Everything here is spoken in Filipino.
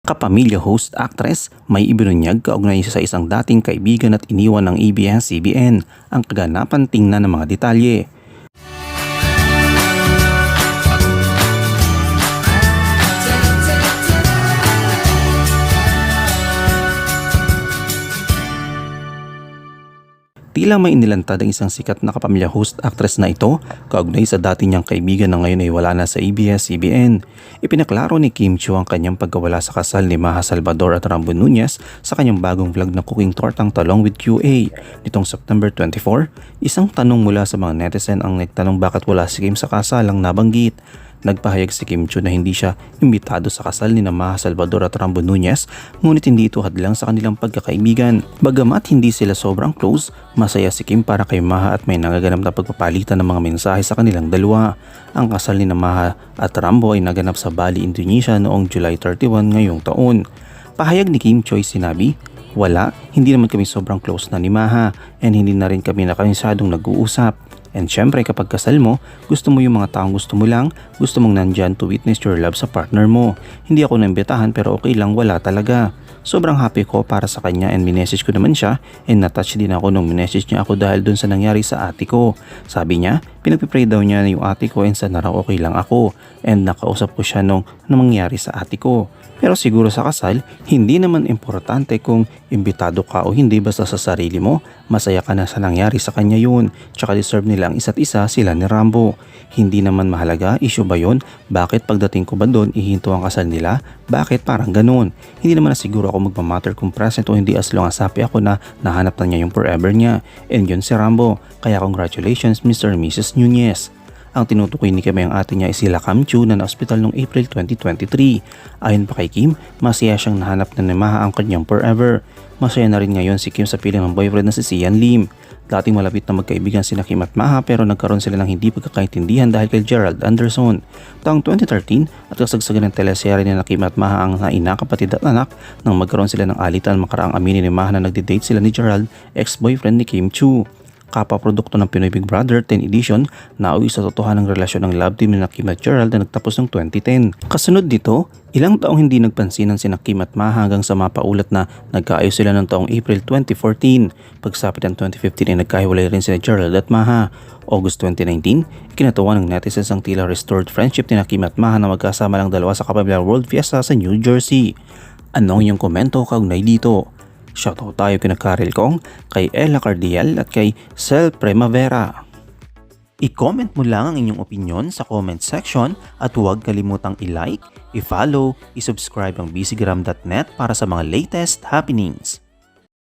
Kapamilya host actress, may ibinunyag kaugnay sa isang dating kaibigan at iniwan ng ABS-CBN. Ang kaganapan tingnan ng mga detalye. Tila may inilantad ang isang sikat na kapamilya host actress na ito kaugnay sa dati niyang kaibigan na ngayon ay wala na sa ABS-CBN. Ipinaklaro ni Kim Chiu ang kanyang pagkawala sa kasal ni Maja Salvador at Rambo Nunez sa kanyang bagong vlog na cooking tortang talong with QA. Nitong September 24, isang tanong mula sa mga netizen ang nagtanong bakit wala si Kim sa kasalang nabanggit. Nagpahayag si Kim Chiu na hindi siya imbitado sa kasal ni Maja Salvador at Rambo Nunez, ngunit hindi ito hadlang sa kanilang pagkakaibigan. Bagamat hindi sila sobrang close, masaya si Kim para kay Maja at may nagaganap na pagpapalitan ng mga mensahe sa kanilang dalawa. Ang kasal ni Maja at Rambo ay naganap sa Bali, Indonesia noong July 31 ngayong taon. Pahayag ni Kim Chiu ay sinabi, "Wala, hindi naman kami sobrang close na ni Maja and hindi na rin kami nakamasyadong nag-uusap. And syempre kapag kasal mo, gusto mo yung mga taong gusto mo lang, gusto mong nandyan to witness your love sa partner mo. Hindi ako naimbitahan pero okay lang, wala talaga. Sobrang happy ko para sa kanya and minessage ko naman siya and natouch din ako nung minessage niya ako dahil dun sa nangyari sa ate ko. Sabi niya, pinagpipray daw niya yung ate ko and sana raw okay lang ako and nakausap ko siya nung mangyari sa ate ko. Pero siguro sa kasal, hindi naman importante kung imbitado ka o hindi basta sa sarili mo. Masaya ka na sa nangyari sa kanya yun. Tsaka deserve nila ang isa't isa sila ni Rambo. Hindi naman mahalaga, issue ba yun? Bakit pagdating ko ba doon ihinto ang kasal nila? Bakit parang ganun? Hindi naman na siguro ako magmamatter kung present o hindi as long as happy ako na nahanap na niya yung forever niya. And yun si Rambo. Kaya congratulations Mr. and Mrs. Nunez." Ang tinutukoy ni Kim ay ang ate niya ay sila Kam Chiu na na-hospital noong April 2023. Ayon pa kay Kim, masaya siyang nahanap na ni Maja ang kanyang forever. Masaya na rin ngayon si Kim sa piling ng boyfriend na si Sian Lim. Dating malapit na magkaibigan sina Kim at Maja pero nagkaroon sila ng hindi pagkakaintindihan dahil kay Gerald Anderson. Taong 2013 at kasagsagan ng teleserye ni Kim at Maja ang naina, kapatid at anak nang magkaroon sila ng alitan makaraang aminin ni Maja na nagde-date sila ni Gerald, ex-boyfriend ni Kim Chiu. Kapaprodukto ng Pinoy Big Brother 10 edition na uwi sa totohanang relasyon ng love team ni Kim at Gerald na nagtapos noong 2010. Kasunod dito, ilang taong hindi nagpansinan sina Kim at Maja hanggang sa mapaulat na nagkaayos sila noong taong April 2014. Pagsapit ng 2015 ay nagkahiwalay rin sina Gerald at Maja. August 2019, ikinatawa ng netizens ang tila restored friendship ni Kim at Maja na magkasama lang dalawa sa Kapamilya World Fiesta sa New Jersey. Ano ang iyong komento kaugnay dito? Shoutout tayo kina Karel Kong, kay Ella Cardiel at kay Cel Primavera. I-comment mo lang ang inyong opinion sa comment section at huwag kalimutang i-like, i-follow, i-subscribe ang bcgram.net para sa mga latest happenings.